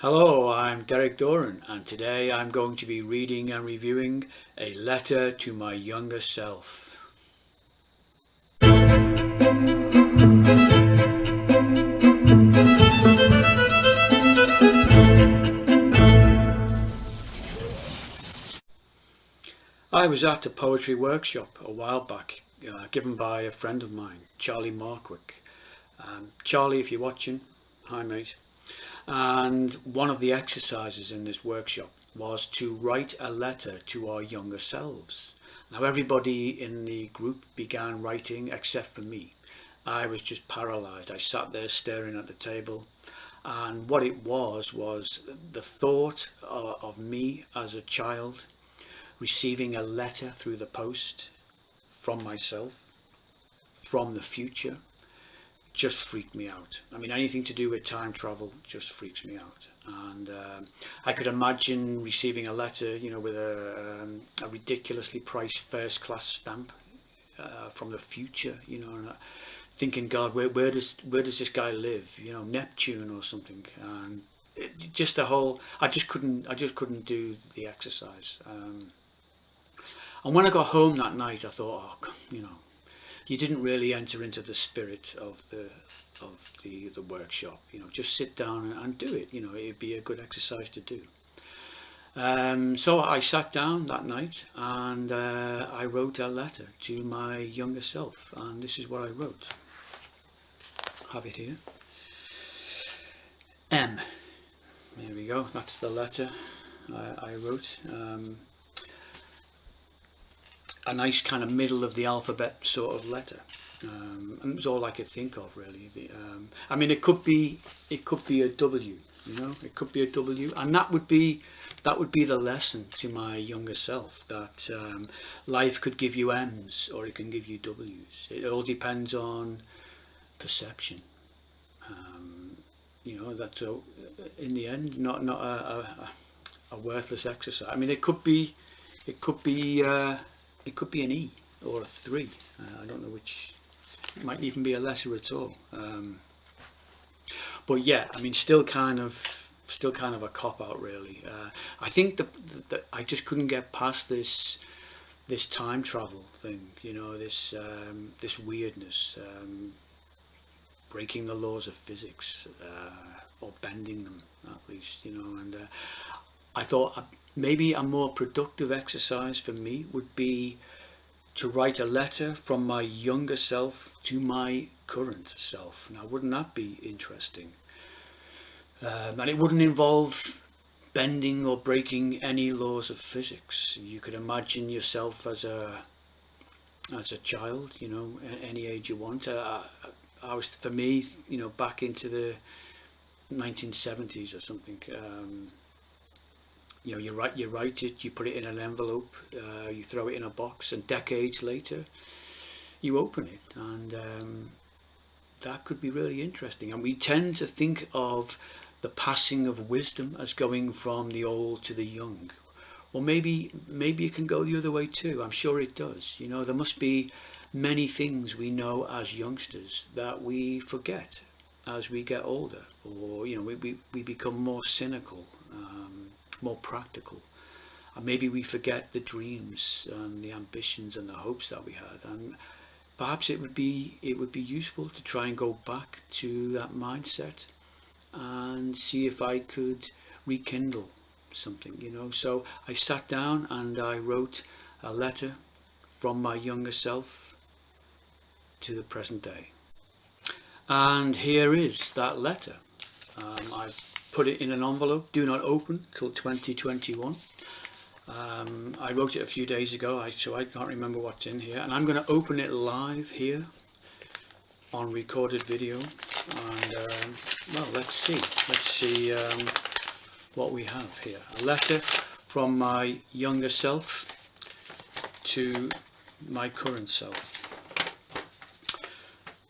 Hello, I'm Derek Dohren, and today I'm going to be reading and reviewing A Letter to My Younger Self. I was at a poetry workshop a while back, given by a friend of mine, Charlie Markwick. Charlie, if you're watching, hi mate. And one of the exercises in this workshop was to write a letter to our younger selves. Now everybody in the group began writing except for me. I was just paralysed. I sat there staring at the table, and what it was the thought of me as a child receiving a letter through the post from myself, from the future, just freaked me out. I mean, anything to do with time travel just freaks me out. And I could imagine receiving a letter, with a ridiculously priced first class stamp from the future, and thinking, God, where does this guy live? Neptune or something. And just the whole, I just couldn't do the exercise. And when I got home that night, I thought, you didn't really enter into the spirit of the workshop. Just sit down and do it. It'd be a good exercise to do. So I sat down that night and I wrote a letter to my younger self, and this is what I wrote. Have it here. M. There we go. That's the letter I wrote. A nice kind of middle of the alphabet sort of letter, and it was all I could think of really. I mean, it could be a W, it could be a W, and that would be the lesson to my younger self, that life could give you M's or it can give you W's. It all depends on perception. That's in the end not a worthless exercise. I mean, it could be an E or a 3. I don't know which. It might even be a letter at all. But yeah, I mean, still kind of a cop out really. I think that I just couldn't get past this time travel thing. This weirdness, breaking the laws of physics, or bending them at least. And I thought maybe a more productive exercise for me would be to write a letter from my younger self to my current self. Now, wouldn't that be interesting? And it wouldn't involve bending or breaking any laws of physics. You could imagine yourself as a child, any age you want. I was, for me, back into the 1970s or something. You write it, you put it in an envelope, you throw it in a box, and decades later you open it, and that could be really interesting. And we tend to think of the passing of wisdom as going from the old to the young. Well, maybe it can go the other way too. I'm sure it does. There must be many things we know as youngsters that we forget as we get older, or we become more cynical, more practical, and maybe we forget the dreams and the ambitions and the hopes that we had. And perhaps it would be useful to try and go back to that mindset and see if I could rekindle something. So I sat down and I wrote a letter from my younger self to the present day, and here is that letter. I've put it in an envelope, do not open till 2021. I wrote it a few days ago, so I can't remember what's in here, and I'm going to open it live here on recorded video. And well, let's see what we have here. A letter from my younger self to my current self.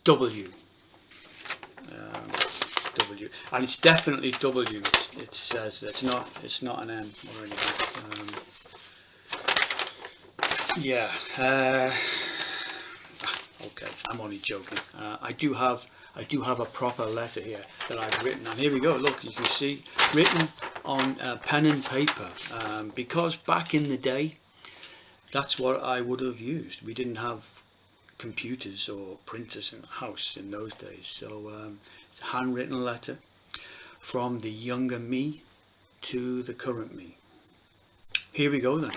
W. And it's definitely W. It says it's not an M or anything. Yeah. Okay, I'm only joking. I do have a proper letter here that I've written, and here we go. Look, you can see written on pen and paper, because back in the day, that's what I would have used. We didn't have computers or printers in the house in those days, so it's a handwritten letter from the younger me to the current me. Here we go then.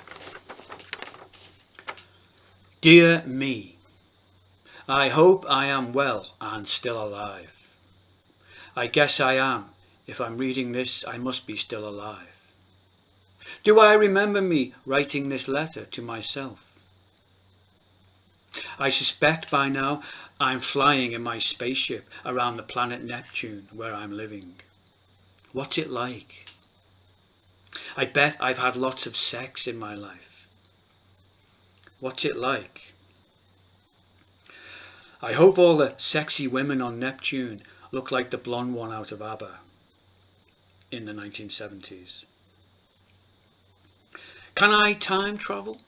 Dear me, I hope I am well and still alive. I guess I am. If I'm reading this, I must be still alive. Do I remember me writing this letter to myself? I suspect by now I'm flying in my spaceship around the planet Neptune where I'm living. What's it like? I bet I've had lots of sex in my life. What's it like? I hope all the sexy women on Neptune look like the blonde one out of ABBA in the 1970s. Can I time travel?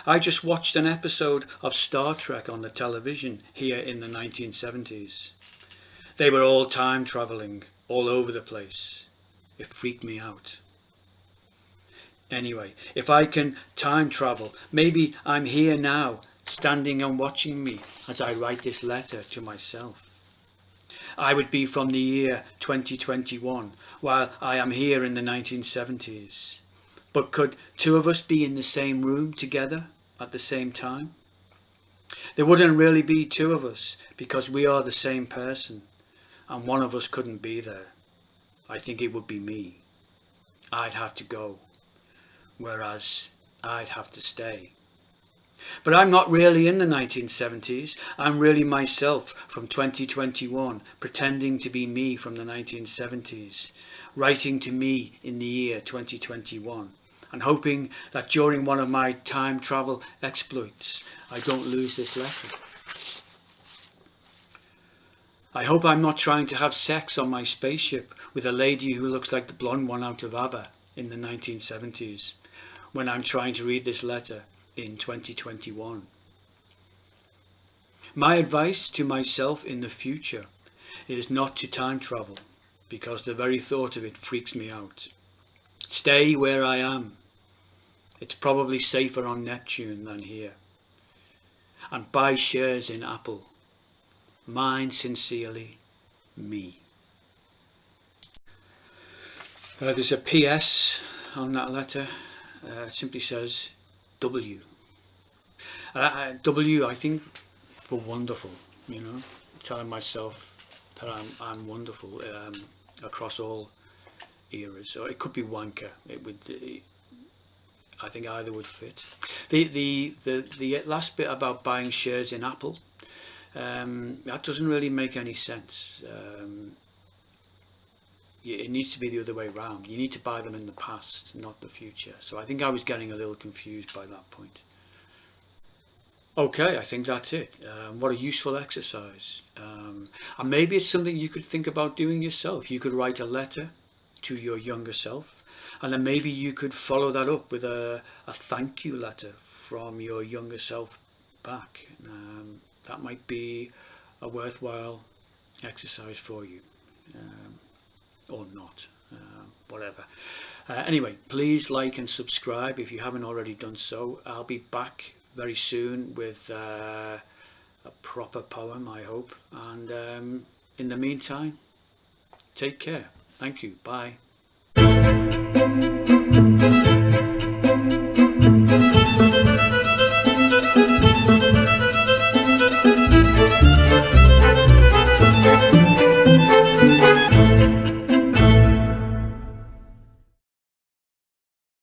I just watched an episode of Star Trek on the television here in the 1970s. They were all time traveling all over the place. It freaked me out. Anyway, if I can time travel, maybe I'm here now, standing and watching me as I write this letter to myself. I would be from the year 2021, while I am here in the 1970s. But could two of us be in the same room together at the same time? There wouldn't really be two of us, because we are the same person, and one of us couldn't be there. I think it would be me. I'd have to go, whereas I'd have to stay. But I'm not really in the 1970s. I'm really myself from 2021, pretending to be me from the 1970s, writing to me in the year 2021, and hoping that during one of my time travel exploits, I don't lose this letter. I hope I'm not trying to have sex on my spaceship with a lady who looks like the blonde one out of ABBA in the 1970s, when I'm trying to read this letter in 2021. My advice to myself in the future is not to time travel, because the very thought of it freaks me out. Stay where I am. It's probably safer on Neptune than here. And buy shares in Apple. Mine sincerely, me. There's a PS on that letter. It simply says W. W, I think, for wonderful, you know, telling myself that I'm wonderful across all eras. Or it could be wanker. It would, I think either would fit. The last bit about buying shares in Apple, that doesn't really make any sense. It needs to be the other way around. You need to buy them in the past, not the future. So I think I was getting a little confused by that point. Okay, I think that's it. What a useful exercise. And maybe it's something you could think about doing yourself. You could write a letter to your younger self, and then maybe you could follow that up with a thank you letter from your younger self back. That might be a worthwhile exercise for you. Or not, whatever. Anyway, please like and subscribe if you haven't already done so. I'll be back very soon with a proper poem, I hope. And in the meantime, take care. Thank you. Bye.